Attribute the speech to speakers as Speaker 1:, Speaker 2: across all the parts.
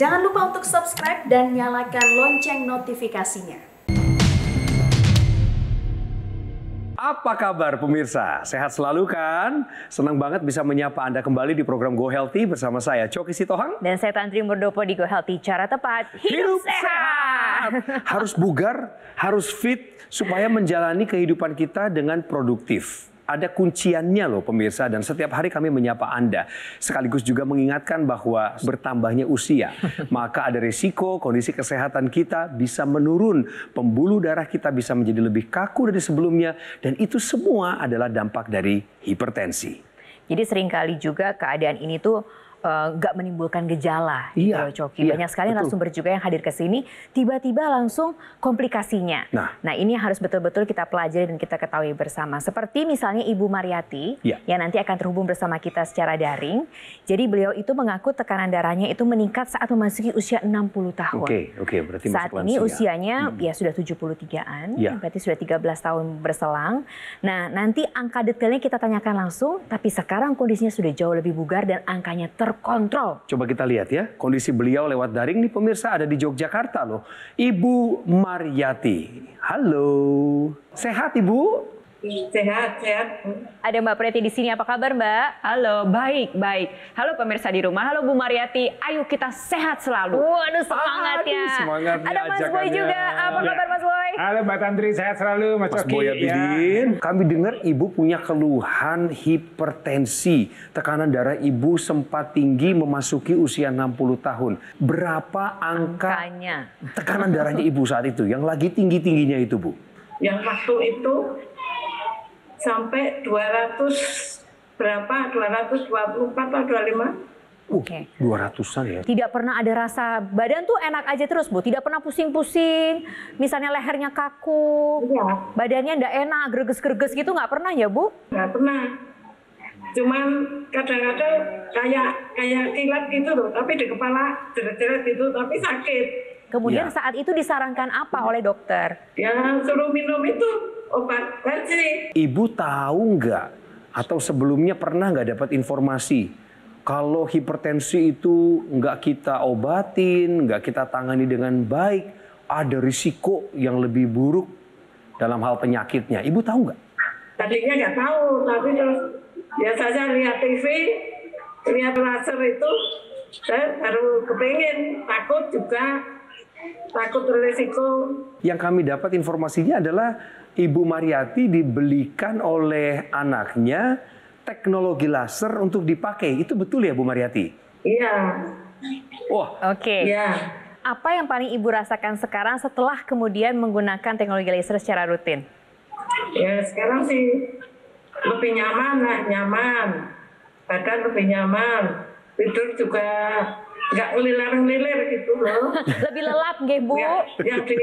Speaker 1: Jangan lupa untuk subscribe dan nyalakan lonceng notifikasinya.
Speaker 2: Apa kabar pemirsa? Sehat selalu kan? Senang banget bisa menyapa Anda kembali di program Go Healthy bersama saya Coki Sitohang.
Speaker 3: Dan saya Tantri Murdopo di Go Healthy. Cara tepat, hidup sehat!
Speaker 2: Harus bugar, harus fit supaya menjalani kehidupan kita dengan produktif. Ada kunciannya loh pemirsa, dan setiap hari kami menyapa Anda. Sekaligus juga mengingatkan bahwa bertambahnya usia, maka ada risiko kondisi kesehatan kita bisa menurun. Pembuluh darah kita bisa menjadi lebih kaku dari sebelumnya. Dan itu semua adalah dampak dari hipertensi.
Speaker 3: Jadi seringkali juga keadaan ini tuh nggak menimbulkan gejala,
Speaker 2: iya,
Speaker 3: gitu, Coki. Banyak sekali narasumber juga yang hadir ke sini, tiba-tiba langsung komplikasinya. Nah, ini harus betul-betul kita pelajari dan kita ketahui bersama. Seperti misalnya Ibu Mariati, yang nanti akan terhubung bersama kita secara daring. Jadi beliau itu mengaku tekanan darahnya itu meningkat saat memasuki usia 60 tahun.
Speaker 2: Oke, berarti
Speaker 3: saat ini usianya ya sudah 73-an, berarti sudah 13 tahun berselang. Nah, nanti angka detailnya kita tanyakan langsung, tapi sekarang kondisinya sudah jauh lebih bugar dan angkanya terkontrol.
Speaker 2: Coba kita lihat ya, kondisi beliau lewat daring nih pemirsa, ada di Yogyakarta loh. Ibu Mariati. Halo. Sehat Ibu?
Speaker 4: Sehat.
Speaker 3: Ada Mbak Preti di sini, apa kabar Mbak?
Speaker 5: Halo, baik. Halo pemirsa di rumah, halo Bu Mariati, ayo kita sehat selalu.
Speaker 3: Waduh, semangatnya. Ada Mas Boy juga, apa kabar Mas Boy?
Speaker 6: Halo Mbak Tantri, sehat selalu Mas Coki.
Speaker 2: Boy Abidin. Kami dengar Ibu punya keluhan hipertensi. Tekanan darah Ibu sempat tinggi memasuki usia 60 tahun. Berapa angkanya tekanan darahnya Ibu saat itu? Yang lagi tinggi-tingginya itu Bu?
Speaker 4: Yang waktu itu sampai 200 berapa? 224 atau 25?
Speaker 3: Oke.
Speaker 2: 200-an ya.
Speaker 3: Tidak pernah ada rasa badan tuh enak aja terus Bu, tidak pernah pusing-pusing, misalnya lehernya kaku, badannya ndak enak, greges-greges gitu, nggak pernah ya Bu?
Speaker 4: Nggak pernah. Cuman kadang-kadang kayak kilat gitu loh, tapi di kepala deret-deret gitu, tapi sakit.
Speaker 3: Kemudian saat itu disarankan apa oleh dokter?
Speaker 4: Ya suruh minum itu obat basi.
Speaker 2: Ibu tahu nggak atau sebelumnya pernah nggak dapat informasi kalau hipertensi itu nggak kita obatin, nggak kita tangani dengan baik, ada risiko yang lebih buruk dalam hal penyakitnya. Ibu tahu nggak?
Speaker 4: Tadinya nggak tahu, tapi terus biasanya lihat TV, lihat laser itu, saya baru kepengen, takut risiko.
Speaker 2: Yang kami dapat informasinya adalah Ibu Mariati dibelikan oleh anaknya teknologi laser untuk dipakai. Itu betul ya Bu Mariati?
Speaker 4: Iya.
Speaker 2: Wah.
Speaker 3: Oke.
Speaker 4: Iya.
Speaker 3: Apa yang paling Ibu rasakan sekarang setelah kemudian menggunakan teknologi laser secara rutin?
Speaker 4: Ya sekarang sih lebih nyaman. Badan lebih nyaman. Tidur juga nggak ngelilir-ngelilir gitu loh.
Speaker 3: Lebih lelap nggih Bu?
Speaker 4: Yang di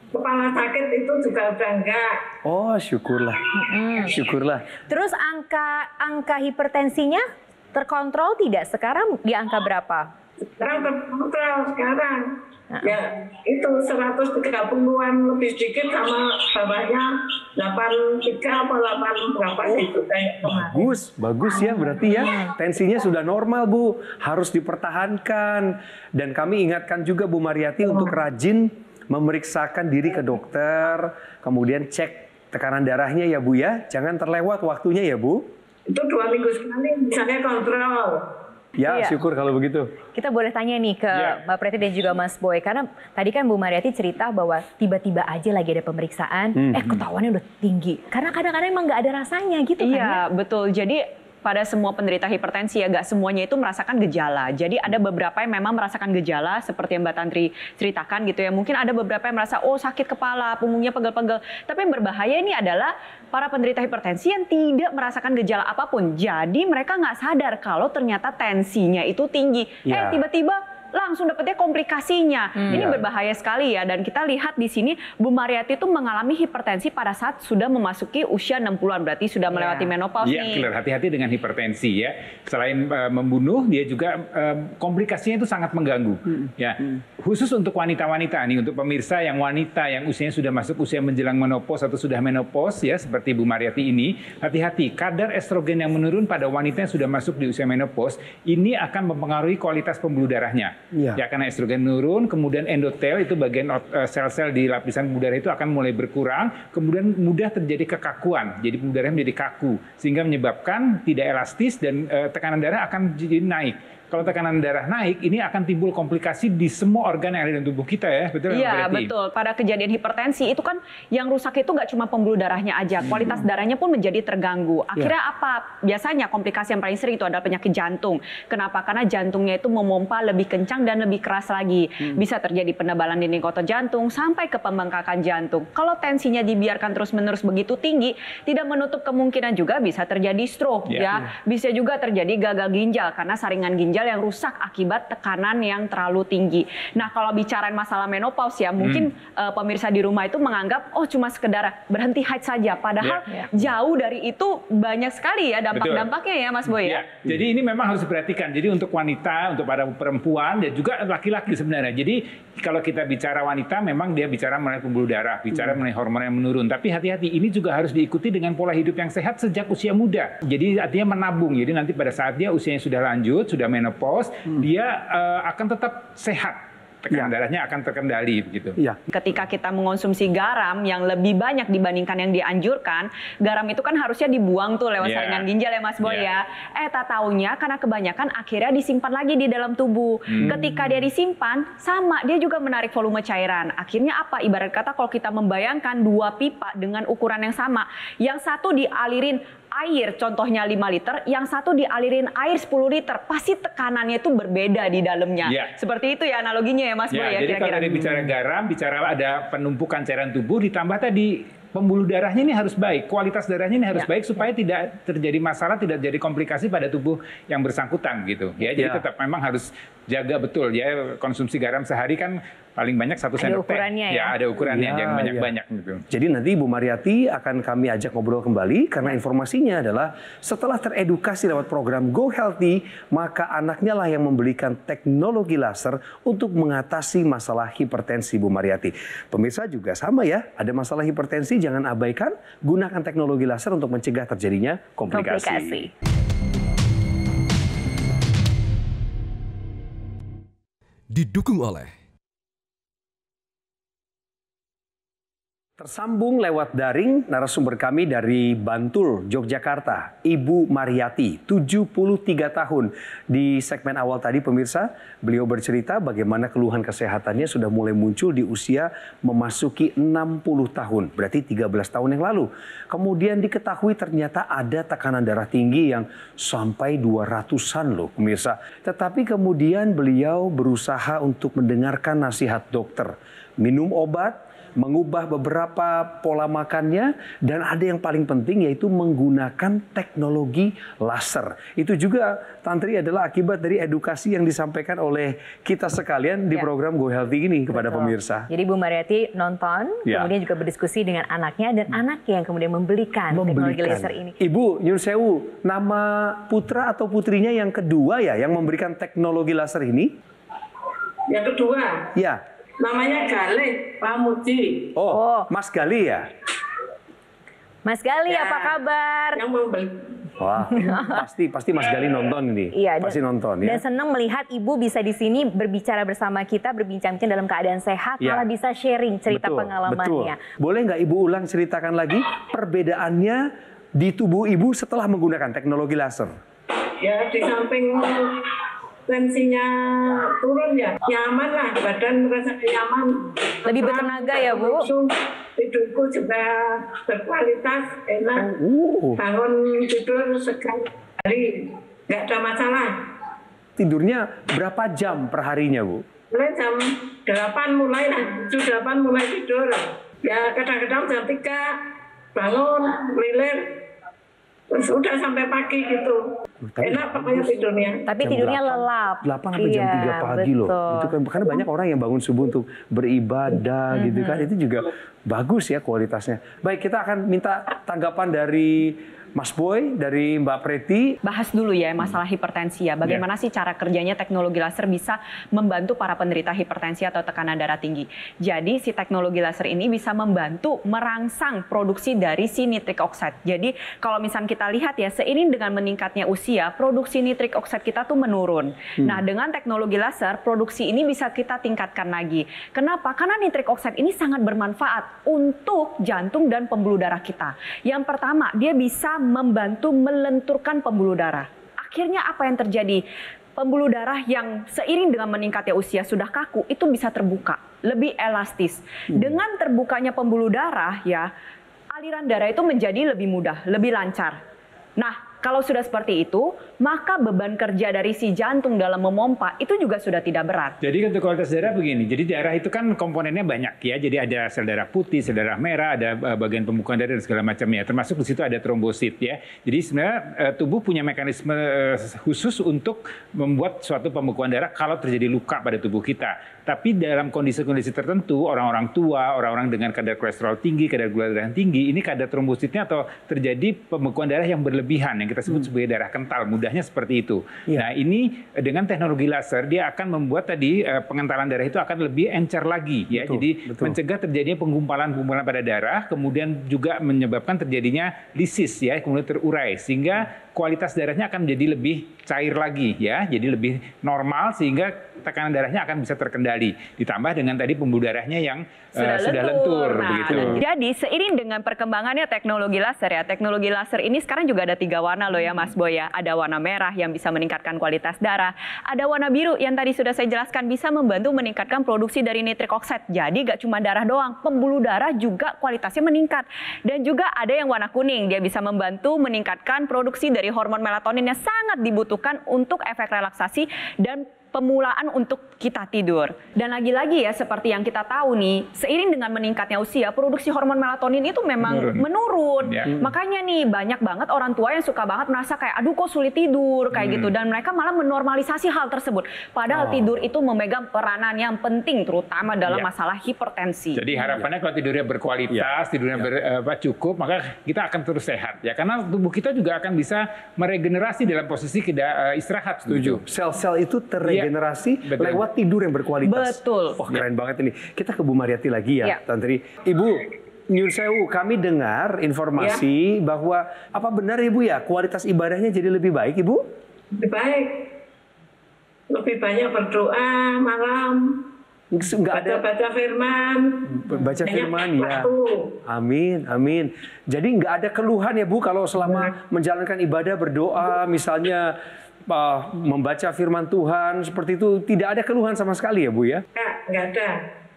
Speaker 4: kepala sakit itu juga udah enggak.
Speaker 2: Oh, syukurlah. Syukurlah.
Speaker 3: Terus angka hipertensinya terkontrol tidak? Sekarang di angka berapa?
Speaker 4: Sekarang terkontrol sekarang. Ya itu 130-an lebih sedikit, sama bawahnya 83 atau 8 berapa gitu kayak kemarin.
Speaker 2: Bagus ya berarti ya. Tensinya sudah normal Bu, harus dipertahankan. Dan kami ingatkan juga Bu Mariati untuk rajin memeriksakan diri ke dokter, kemudian cek tekanan darahnya ya Bu ya. Jangan terlewat waktunya ya Bu.
Speaker 4: Itu 2 minggu sekali misalnya kontrol.
Speaker 2: Ya, syukur kalau begitu.
Speaker 3: Kita boleh tanya nih ke Mbak Preti dan juga Mas Boy, karena tadi kan Bu Mariati cerita bahwa tiba-tiba aja lagi ada pemeriksaan, ketahuannya udah tinggi. Karena kadang-kadang emang nggak ada rasanya gitu kan ya?
Speaker 5: Iya, betul. Jadi pada semua penderita hipertensi ya, gak semuanya itu merasakan gejala. Jadi ada beberapa yang memang merasakan gejala seperti yang Mbak Tantri ceritakan gitu ya. Mungkin ada beberapa yang merasa sakit kepala, punggungnya pegel-pegel. Tapi yang berbahaya ini adalah para penderita hipertensi yang tidak merasakan gejala apapun. Jadi mereka nggak sadar kalau ternyata tensinya itu tinggi. Tiba-tiba langsung dapetnya komplikasinya. Ini berbahaya sekali ya. Dan kita lihat di sini Bu Mariati itu mengalami hipertensi pada saat sudah memasuki usia 60-an. Berarti sudah melewati menopause nih.
Speaker 6: Iya, hati-hati dengan hipertensi ya. Selain membunuh, dia juga komplikasinya itu sangat mengganggu. Ya, khusus untuk wanita-wanita nih, untuk pemirsa yang wanita yang usianya sudah masuk usia menjelang menopause atau sudah menopause ya, seperti Bu Mariati ini, hati-hati. Kadar estrogen yang menurun pada wanita yang sudah masuk di usia menopause ini akan mempengaruhi kualitas pembuluh darahnya. Ya, karena estrogen menurun, kemudian endotel itu bagian sel-sel di lapisan pembuluh darah itu akan mulai berkurang, kemudian mudah terjadi kekakuan, jadi pembuluh darah menjadi kaku, sehingga menyebabkan tidak elastis dan tekanan darah akan jadi naik. Kalau tekanan darah naik, ini akan timbul komplikasi di semua organ yang ada dalam tubuh kita ya, betul?
Speaker 5: Iya, betul. Pada kejadian hipertensi itu kan yang rusak itu nggak cuma pembuluh darahnya aja, kualitas darahnya pun menjadi terganggu. Akhirnya apa? Biasanya komplikasi yang paling sering itu adalah penyakit jantung. Kenapa? Karena jantungnya itu memompa lebih kencang dan lebih keras lagi. Bisa terjadi penebalan dinding otot jantung sampai ke pembengkakan jantung. Kalau tensinya dibiarkan terus-menerus begitu tinggi, tidak menutup kemungkinan juga bisa terjadi stroke ya. Bisa juga terjadi gagal ginjal karena saringan ginjal yang rusak akibat tekanan yang terlalu tinggi. Nah, kalau bicarain masalah menopause ya, mungkin pemirsa di rumah itu menganggap oh cuma sekedar berhenti haid saja. Padahal jauh dari itu banyak sekali ya dampak-dampaknya ya Mas Boy ya.
Speaker 6: Jadi ini memang harus diperhatikan. Jadi untuk wanita, untuk para perempuan dan juga laki-laki sebenarnya. Jadi kalau kita bicara wanita memang dia bicara mengenai pembuluh darah, bicara mengenai hormon yang menurun. Tapi hati-hati, ini juga harus diikuti dengan pola hidup yang sehat sejak usia muda. Jadi artinya menabung. Jadi nanti pada saat dia usianya sudah lanjut, sudah menopause, dia akan tetap sehat. Tekanan darahnya akan terkendali begitu.
Speaker 5: Ketika kita mengonsumsi garam yang lebih banyak dibandingkan yang dianjurkan, garam itu kan harusnya dibuang tuh lewat saringan ginjal ya Mas Boy ya. Tak taunya karena kebanyakan akhirnya disimpan lagi di dalam tubuh. Ketika dia disimpan, sama dia juga menarik volume cairan. Akhirnya apa? Ibarat kata kalau kita membayangkan dua pipa dengan ukuran yang sama, yang satu dialirin air, contohnya 5 liter, yang satu dialirin air 10 liter, pasti tekanannya itu berbeda di dalamnya. Seperti itu ya analoginya ya Mas Boy ya.
Speaker 6: Jadi kalau ada bicara garam, bicara ada penumpukan cairan tubuh, ditambah tadi pembuluh darahnya ini harus baik, kualitas darahnya ini harus baik supaya tidak terjadi masalah, tidak terjadi komplikasi pada tubuh yang bersangkutan gitu. Ya, jadi tetap memang harus jaga betul ya, konsumsi garam sehari kan paling banyak 1 sendok teh. Ada ukurannya, jangan banyak-banyak gitu.
Speaker 2: Jadi nanti Ibu Mariyati akan kami ajak ngobrol kembali karena informasinya adalah setelah teredukasi lewat program Go Healthy, maka anaknya lah yang membelikan teknologi laser untuk mengatasi masalah hipertensi Bu Mariyati. Pemirsa juga sama ya, ada masalah hipertensi jangan abaikan, gunakan teknologi laser untuk mencegah terjadinya komplikasi.
Speaker 7: Didukung oleh
Speaker 2: tersambung lewat daring narasumber kami dari Bantul, Yogyakarta, Ibu Mariyati, 73 tahun. Di segmen awal tadi pemirsa, beliau bercerita bagaimana keluhan kesehatannya sudah mulai muncul di usia memasuki 60 tahun, berarti 13 tahun yang lalu. Kemudian diketahui ternyata ada tekanan darah tinggi yang sampai 200-an loh pemirsa. Tetapi kemudian beliau berusaha untuk mendengarkan nasihat dokter, minum obat, mengubah beberapa pola makannya, dan ada yang paling penting yaitu menggunakan teknologi laser. Itu juga Tantri adalah akibat dari edukasi yang disampaikan oleh kita sekalian di program Go Healthy ini kepada pemirsa.
Speaker 3: Jadi Bu Mariyati nonton, kemudian juga berdiskusi dengan anaknya, dan anaknya yang kemudian membelikan teknologi laser ini.
Speaker 2: Ibu, nyun sewu, nama putra atau putrinya yang kedua ya yang memberikan teknologi laser ini?
Speaker 4: Yang kedua?
Speaker 2: Ya.
Speaker 4: Namanya Galih Pamuji.
Speaker 2: Oh, Mas Galih ya?
Speaker 3: Mas Galih apa kabar?
Speaker 4: Yang membeli.
Speaker 2: Wah, pasti Mas Galih nonton ini.
Speaker 3: Iya,
Speaker 2: pasti nonton ya.
Speaker 3: Dan senang melihat Ibu bisa di sini berbicara bersama kita, berbincang-bincang dalam keadaan sehat, malah bisa sharing cerita pengalamannya.
Speaker 2: Boleh nggak Ibu ulang ceritakan lagi perbedaannya di tubuh Ibu setelah menggunakan teknologi laser?
Speaker 4: Ya, di samping tensinya turun ya, nyaman lah, badan merasa nyaman.
Speaker 3: Lebih bertenaga ya Bu?
Speaker 4: Tidurku juga berkualitas, enak. Bangun tidur sekali, nggak ada masalah.
Speaker 2: Tidurnya berapa jam per harinya Bu?
Speaker 4: Mulai jam 8 mulai lah, jam 8 mulai tidur. Ya kadang-kadang jam 3 bangun, lilir. Terus udah sampai pagi gitu. Enak pokoknya tidurnya.
Speaker 3: Tapi tidurnya lelap.
Speaker 2: 8 sampai jam 3 pagi loh. Itu kan karena banyak orang yang bangun subuh untuk beribadah gitu kan. Itu juga bagus ya kualitasnya. Baik, kita akan minta tanggapan dari Mas Boy dari Mbak Preti.
Speaker 5: Bahas dulu ya masalah hipertensi ya. Bagaimana sih cara kerjanya teknologi laser bisa membantu para penderita hipertensi atau tekanan darah tinggi. Jadi si teknologi laser ini bisa membantu merangsang produksi dari si nitric oxide. Jadi kalau misalnya kita lihat ya, seiring dengan meningkatnya usia, produksi nitric oxide kita tuh menurun. Nah, dengan teknologi laser, produksi ini bisa kita tingkatkan lagi. Kenapa? Karena nitric oxide ini sangat bermanfaat untuk jantung dan pembuluh darah kita. Yang pertama, dia bisa membantu melenturkan pembuluh darah. Akhirnya apa yang terjadi? Pembuluh darah yang seiring dengan meningkatnya usia sudah kaku, itu bisa terbuka, lebih elastis. Dengan terbukanya pembuluh darah ya, aliran darah itu menjadi lebih mudah, lebih lancar. Nah, kalau sudah seperti itu, maka beban kerja dari si jantung dalam memompa itu juga sudah tidak berat.
Speaker 6: Jadi untuk kualitas darah begini, jadi darah itu kan komponennya banyak ya. Jadi ada sel darah putih, sel darah merah, ada bagian pembukaan darah dan segala macamnya. Termasuk di situ ada trombosit ya. Jadi sebenarnya tubuh punya mekanisme khusus untuk membuat suatu pembekuan darah kalau terjadi luka pada tubuh kita. Tapi dalam kondisi-kondisi tertentu, orang-orang tua, orang-orang dengan kadar kolesterol tinggi, kadar gula darah tinggi, ini kadar trombositnya atau terjadi pembekuan darah yang berlebihan, yang kita sebut sebagai darah kental, mudahnya seperti itu. Nah, ini dengan teknologi laser dia akan membuat tadi pengentalan darah itu akan lebih encer lagi ya. Jadi mencegah terjadinya penggumpalan-penggumpalan pada darah, kemudian juga menyebabkan terjadinya lisis ya, kemudian terurai sehingga kualitas darahnya akan menjadi lebih cair lagi ya. Jadi lebih normal sehingga tekanan darahnya akan bisa terkendali. Ditambah dengan tadi pembuluh darahnya yang sudah lentur begitu.
Speaker 5: Jadi seiring dengan perkembangannya teknologi laser ya, teknologi laser ini sekarang juga ada 3 warna loh ya Mas Boy ya. Ada warna merah yang bisa meningkatkan kualitas darah, ada warna biru yang tadi sudah saya jelaskan bisa membantu meningkatkan produksi dari nitric oxide. Jadi gak cuma darah doang, pembuluh darah juga kualitasnya meningkat. Dan juga ada yang warna kuning, dia bisa membantu meningkatkan produksi dari hormon melatonin yang sangat dibutuhkan untuk efek relaksasi dan pemulaan untuk kita tidur. Dan lagi-lagi ya, seperti yang kita tahu nih, seiring dengan meningkatnya usia, produksi hormon melatonin itu memang menurun. Makanya nih, banyak banget orang tua yang suka banget merasa kayak, aduh kok sulit tidur, kayak gitu. Dan mereka malah menormalisasi hal tersebut. Padahal tidur itu memegang peranan yang penting, terutama dalam masalah hipertensi.
Speaker 6: Jadi harapannya kalau tidurnya berkualitas, tidurnya cukup, maka kita akan terus sehat. Ya, karena tubuh kita juga akan bisa meregenerasi dalam posisi istirahat. Setuju.
Speaker 2: Sel-sel itu terregenerasi lewat tidur yang berkualitas.
Speaker 5: Betul.
Speaker 2: Wah, keren banget ini. Kita ke Bu Mariati lagi ya, Tantri. Ibu, Nyun Sewu, kami dengar informasi bahwa apa benar Ibu ya, kualitas ibadahnya jadi lebih baik, Ibu?
Speaker 4: Lebih baik. Lebih banyak berdoa malam. Baca firman.
Speaker 2: Baca firman ya. Amin, amin. Jadi nggak ada keluhan ya Bu kalau selama menjalankan ibadah berdoa misalnya membaca firman Tuhan seperti itu, tidak ada keluhan sama sekali ya Bu ya?
Speaker 4: Nggak ada.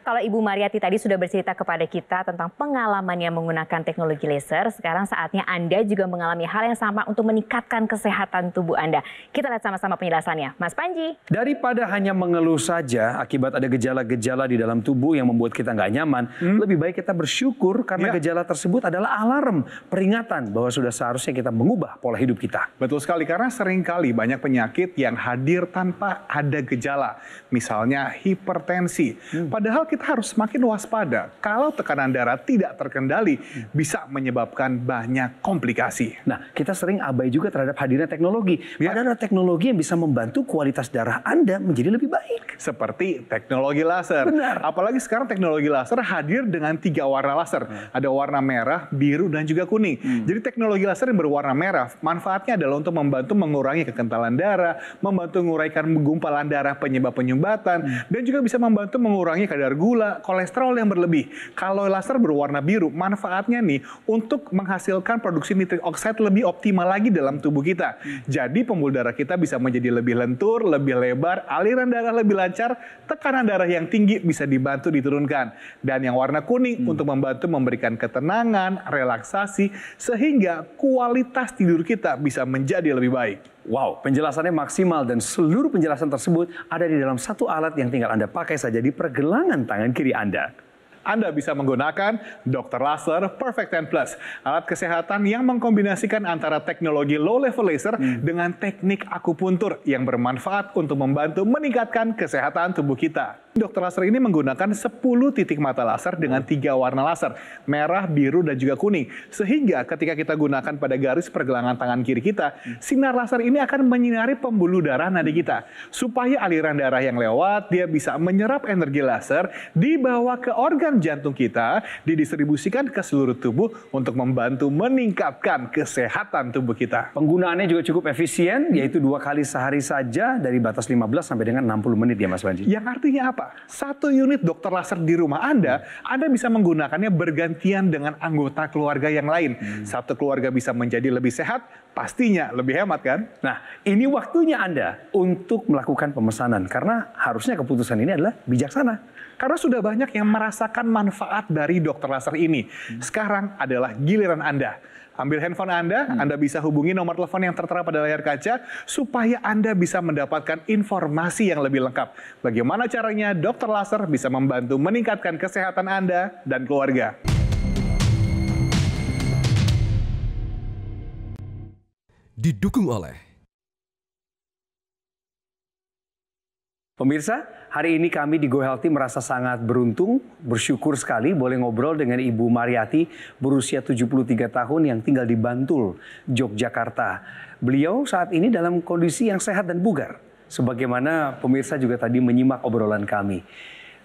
Speaker 3: Kalau Ibu Mariati tadi sudah bercerita kepada kita tentang pengalamannya menggunakan teknologi laser, sekarang saatnya Anda juga mengalami hal yang sama untuk meningkatkan kesehatan tubuh Anda. Kita lihat sama-sama penjelasannya. Mas Panji.
Speaker 2: Daripada hanya mengeluh saja akibat ada gejala-gejala di dalam tubuh yang membuat kita nggak nyaman, lebih baik kita bersyukur karena gejala tersebut adalah alarm, peringatan bahwa sudah seharusnya kita mengubah pola hidup kita.
Speaker 8: Betul sekali, karena seringkali banyak penyakit yang hadir tanpa ada gejala. Misalnya hipertensi. Padahal kita harus semakin waspada. Kalau tekanan darah tidak terkendali, bisa menyebabkan banyak komplikasi.
Speaker 2: Nah, kita sering abai juga terhadap hadirnya teknologi. Padahal ada teknologi yang bisa membantu kualitas darah Anda menjadi lebih baik.
Speaker 8: Seperti teknologi laser.
Speaker 2: Benar.
Speaker 8: Apalagi sekarang teknologi laser hadir dengan 3 warna laser. Ada warna merah, biru, dan juga kuning. Jadi teknologi laser yang berwarna merah, manfaatnya adalah untuk membantu mengurangi kekentalan darah, membantu menguraikan gumpalan darah penyebab penyumbatan, dan juga bisa membantu mengurangi kadar gula, kolesterol yang berlebih. Kalau laser berwarna biru, manfaatnya nih untuk menghasilkan produksi nitric oxide lebih optimal lagi dalam tubuh kita. Jadi pembuluh darah kita bisa menjadi lebih lentur, lebih lebar, aliran darah lebih lancar, tekanan darah yang tinggi bisa dibantu diturunkan. Dan yang warna kuning untuk membantu memberikan ketenangan, relaksasi, sehingga kualitas tidur kita bisa menjadi lebih baik.
Speaker 2: Wow, penjelasannya maksimal dan seluruh penjelasan tersebut ada di dalam satu alat yang tinggal Anda pakai saja di pergelangan tangan kiri Anda.
Speaker 8: Anda bisa menggunakan Dr. Laser Perfect 10 Plus, alat kesehatan yang mengkombinasikan antara teknologi low level laser dengan teknik akupuntur yang bermanfaat untuk membantu meningkatkan kesehatan tubuh kita. Dr. Laser ini menggunakan 10 titik mata laser dengan 3 warna laser, merah, biru, dan juga kuning. Sehingga ketika kita gunakan pada garis pergelangan tangan kiri kita, sinar laser ini akan menyinari pembuluh darah nadi kita. Supaya aliran darah yang lewat, dia bisa menyerap energi laser, dibawa ke organ jantung kita, didistribusikan ke seluruh tubuh untuk membantu meningkatkan kesehatan tubuh kita.
Speaker 2: Penggunaannya juga cukup efisien, yaitu 2 kali sehari saja dari batas 15 sampai dengan 60 menit ya Mas Panji.
Speaker 8: Yang artinya apa? 1 unit Dr. Laser di rumah Anda bisa menggunakannya bergantian dengan anggota keluarga yang lain. Satu keluarga bisa menjadi lebih sehat, pastinya lebih hemat kan?
Speaker 2: Nah, ini waktunya Anda untuk melakukan pemesanan, karena harusnya keputusan ini adalah bijaksana.
Speaker 8: Karena sudah banyak yang merasakan manfaat dari Dr. Laser ini. Sekarang adalah giliran Anda. Ambil handphone Anda bisa hubungi nomor telepon yang tertera pada layar kaca supaya Anda bisa mendapatkan informasi yang lebih lengkap. Bagaimana caranya Dr. Laser bisa membantu meningkatkan kesehatan Anda dan keluarga.
Speaker 7: Didukung oleh
Speaker 2: Pemirsa, hari ini kami di Go Healthy merasa sangat beruntung, bersyukur sekali boleh ngobrol dengan Ibu Mariati berusia 73 tahun yang tinggal di Bantul, Yogyakarta. Beliau saat ini dalam kondisi yang sehat dan bugar, sebagaimana pemirsa juga tadi menyimak obrolan kami.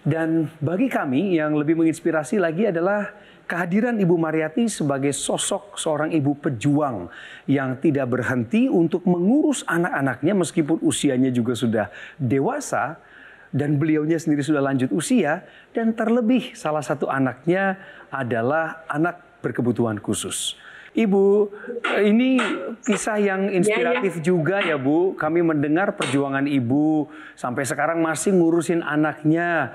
Speaker 2: Dan bagi kami yang lebih menginspirasi lagi adalah kehadiran Ibu Mariati sebagai sosok seorang ibu pejuang yang tidak berhenti untuk mengurus anak-anaknya meskipun usianya juga sudah dewasa dan beliaunya sendiri sudah lanjut usia, dan terlebih salah satu anaknya adalah anak berkebutuhan khusus. Ibu, ini kisah yang inspiratif juga ya Bu. Kami mendengar perjuangan Ibu sampai sekarang masih ngurusin anaknya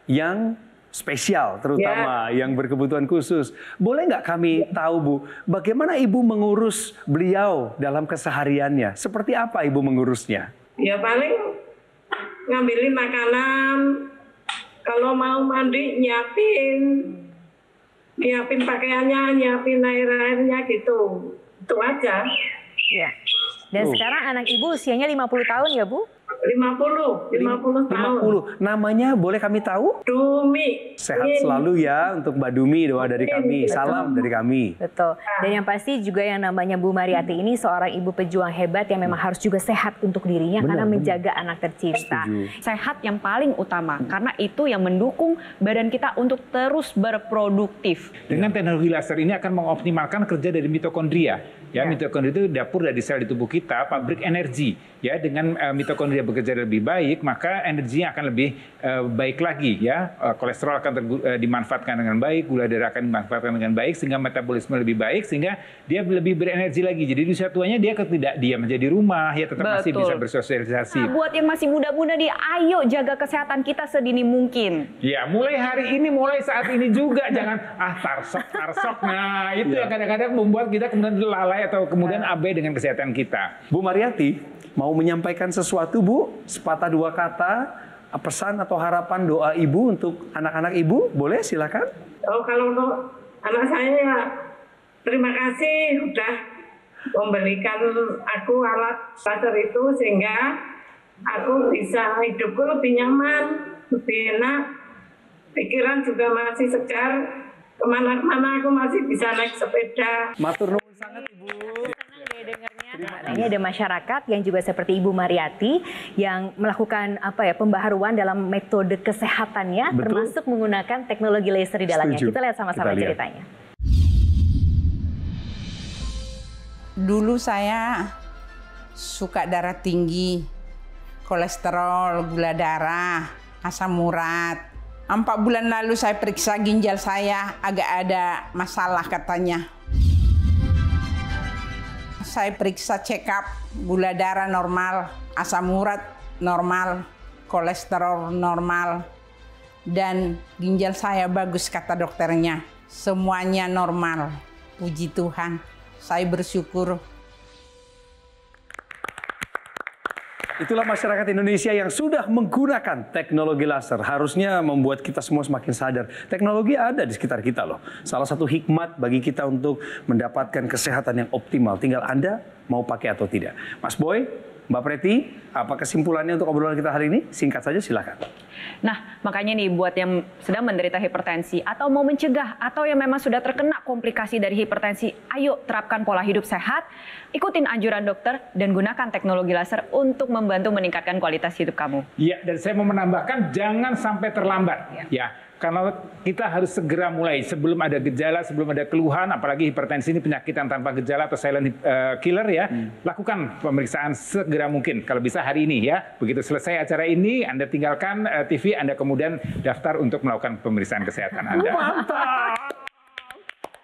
Speaker 2: yang spesial, terutama yang berkebutuhan khusus. Boleh nggak kami tahu Bu, bagaimana Ibu mengurus beliau dalam kesehariannya? Seperti apa Ibu mengurusnya?
Speaker 4: Ya paling ngambilin makanan, kalau mau mandi nyiapin pakaiannya, nyiapin airnya gitu. Itu aja.
Speaker 3: Ya. Dan sekarang anak Ibu usianya 50 tahun ya Bu?
Speaker 4: 50 tahun.
Speaker 2: 50. Namanya boleh kami tahu?
Speaker 4: Dumi.
Speaker 2: Sehat selalu ya untuk Mbak Dumi, doa dari kami. Salam dari kami.
Speaker 3: Betul. Dan yang pasti juga yang namanya Bu Mariati ini seorang ibu pejuang hebat yang memang harus juga sehat untuk dirinya karena menjaga anak tercinta.
Speaker 5: Sehat yang paling utama, karena itu yang mendukung badan kita untuk terus berproduktif.
Speaker 6: Dengan teknologi laser ini akan mengoptimalkan kerja dari mitokondria. Ya, mitokondria itu dapur dari sel di tubuh kita, pabrik energi. Ya, dengan mitokondria bekerja lebih baik, maka energinya akan lebih baik lagi. Ya, kolesterol akan dimanfaatkan dengan baik, gula darah akan dimanfaatkan dengan baik, sehingga metabolisme lebih baik, sehingga dia lebih berenergi lagi. Jadi di usia tuanya dia tidak diam di rumah, ya tetap masih bisa bersosialisasi.
Speaker 5: Nah, buat yang masih muda-muda nih, ayo jaga kesehatan kita sedini mungkin.
Speaker 6: Ya, mulai hari ini, mulai saat ini juga jangan tarsok. Nah, itu yang kadang-kadang membuat kita kemudian lalai atau kemudian abai dengan kesehatan kita.
Speaker 2: Bu Mariati, mau menyampaikan sesuatu Bu? Sepatah dua kata, pesan atau harapan doa Ibu untuk anak-anak Ibu? Boleh, silakan.
Speaker 4: Oh, kalau untuk anak saya ya terima kasih sudah memberikan aku alat laser itu sehingga aku bisa hidupku lebih nyaman, lebih enak, pikiran juga masih segar, kemana-mana aku masih bisa naik sepeda.
Speaker 2: Matur nuwun sangat Ibu.
Speaker 3: Nah, ini ada masyarakat yang juga seperti Ibu Mariati yang melakukan pembaharuan dalam metode kesehatannya, termasuk menggunakan teknologi laser di dalamnya.
Speaker 2: Setuju.
Speaker 3: Kita lihat sama-sama ceritanya.
Speaker 9: Dulu saya suka darah tinggi, kolesterol, gula darah, asam urat. 4 bulan lalu saya periksa ginjal saya, agak ada masalah katanya. Saya periksa check up, gula darah normal, asam urat normal, kolesterol normal, dan ginjal saya bagus kata dokternya. Semuanya normal, puji Tuhan. Saya bersyukur.
Speaker 2: Itulah masyarakat Indonesia yang sudah menggunakan teknologi laser. Harusnya membuat kita semua semakin sadar. Teknologi ada di sekitar kita loh. Salah satu hikmat bagi kita untuk mendapatkan kesehatan yang optimal. Tinggal Anda mau pakai atau tidak. Mas Boy, Mbak Preti, apa kesimpulannya untuk obrolan kita hari ini? Singkat saja, silakan.
Speaker 5: Nah, makanya nih buat yang sedang menderita hipertensi atau mau mencegah atau yang memang sudah terkena komplikasi dari hipertensi, ayo terapkan pola hidup sehat, ikutin anjuran dokter, dan gunakan teknologi laser untuk membantu meningkatkan kualitas hidup kamu.
Speaker 6: Ya, dan saya mau menambahkan jangan sampai terlambat. Ya. Karena kita harus segera mulai sebelum ada gejala, sebelum ada keluhan, apalagi hipertensi ini penyakit yang tanpa gejala atau silent killer ya. Lakukan pemeriksaan segera mungkin. Kalau bisa hari ini ya. Begitu selesai acara ini, Anda tinggalkan TV, Anda kemudian daftar untuk melakukan pemeriksaan kesehatan Anda.
Speaker 2: Mantap!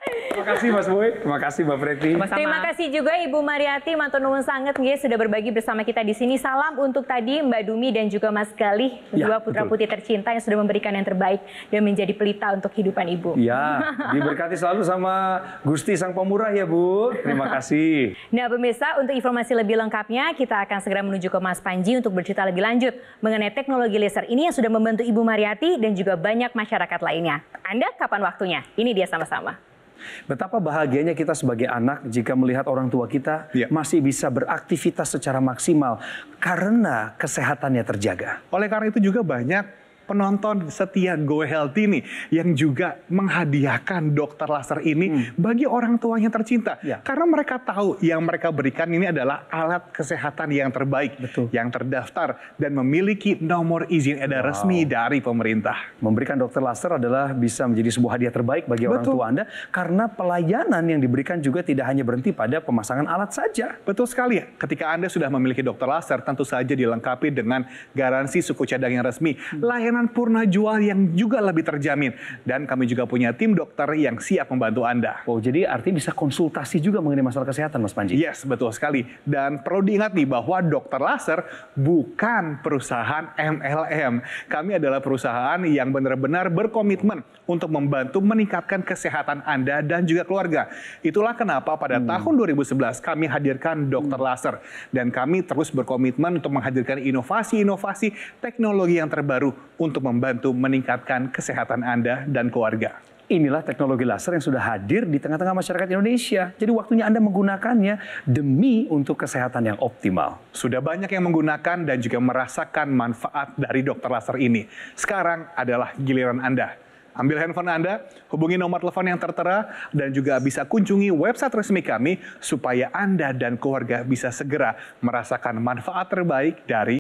Speaker 2: Terima kasih Mas Boy, terima kasih Mbak Preti.
Speaker 3: Terima kasih juga Ibu Mariati, matur nuwun sangat nggih sudah berbagi bersama kita di sini. Salam untuk tadi Mbak Dumi dan juga Mas Galih, dua putra-putri tercinta yang sudah memberikan yang terbaik dan menjadi pelita untuk kehidupan Ibu.
Speaker 2: Ya, diberkati selalu sama Gusti Sang Pemurah ya Bu. Terima kasih.
Speaker 3: Nah pemirsa, untuk informasi lebih lengkapnya kita akan segera menuju ke Mas Panji untuk bercerita lebih lanjut mengenai teknologi laser ini yang sudah membantu Ibu Mariati dan juga banyak masyarakat lainnya. Anda kapan waktunya? Ini dia sama-sama.
Speaker 2: Betapa bahagianya kita sebagai anak jika melihat orang tua kita masih bisa beraktivitas secara maksimal karena kesehatannya terjaga.
Speaker 8: Oleh karena itu juga banyak penonton setia Go Healthy nih yang juga menghadiahkan dokter laser ini bagi orang tuanya tercinta. Karena mereka tahu yang mereka berikan ini adalah alat kesehatan yang terbaik, yang terdaftar dan memiliki nomor izin edar resmi dari pemerintah.
Speaker 2: Memberikan dokter laser adalah bisa menjadi sebuah hadiah terbaik bagi orang tua Anda karena pelayanan yang diberikan juga tidak hanya berhenti pada pemasangan alat saja.
Speaker 8: Betul sekali ya. Ketika Anda sudah memiliki dokter laser, tentu saja dilengkapi dengan garansi suku cadang yang resmi, layanan purna jual yang juga lebih terjamin. Dan kami juga punya tim dokter yang siap membantu Anda.
Speaker 2: Oh, jadi artinya bisa konsultasi juga mengenai masalah kesehatan, Mas Panji?
Speaker 8: Yes, betul sekali. Dan perlu diingat nih bahwa dokter laser bukan perusahaan MLM. Kami adalah perusahaan yang benar-benar berkomitmen untuk membantu meningkatkan kesehatan Anda dan juga keluarga. Itulah kenapa pada tahun 2011 kami hadirkan dokter laser. Dan kami terus berkomitmen untuk menghadirkan inovasi-inovasi teknologi yang terbaru untuk membantu meningkatkan kesehatan Anda dan keluarga.
Speaker 2: Inilah teknologi laser yang sudah hadir di tengah-tengah masyarakat Indonesia. Jadi waktunya Anda menggunakannya demi untuk kesehatan yang optimal.
Speaker 8: Sudah banyak yang menggunakan dan juga merasakan manfaat dari dokter laser ini. Sekarang adalah giliran Anda. Ambil handphone Anda, hubungi nomor telepon yang tertera, dan juga bisa kunjungi website resmi kami supaya Anda dan keluarga bisa segera merasakan manfaat terbaik dari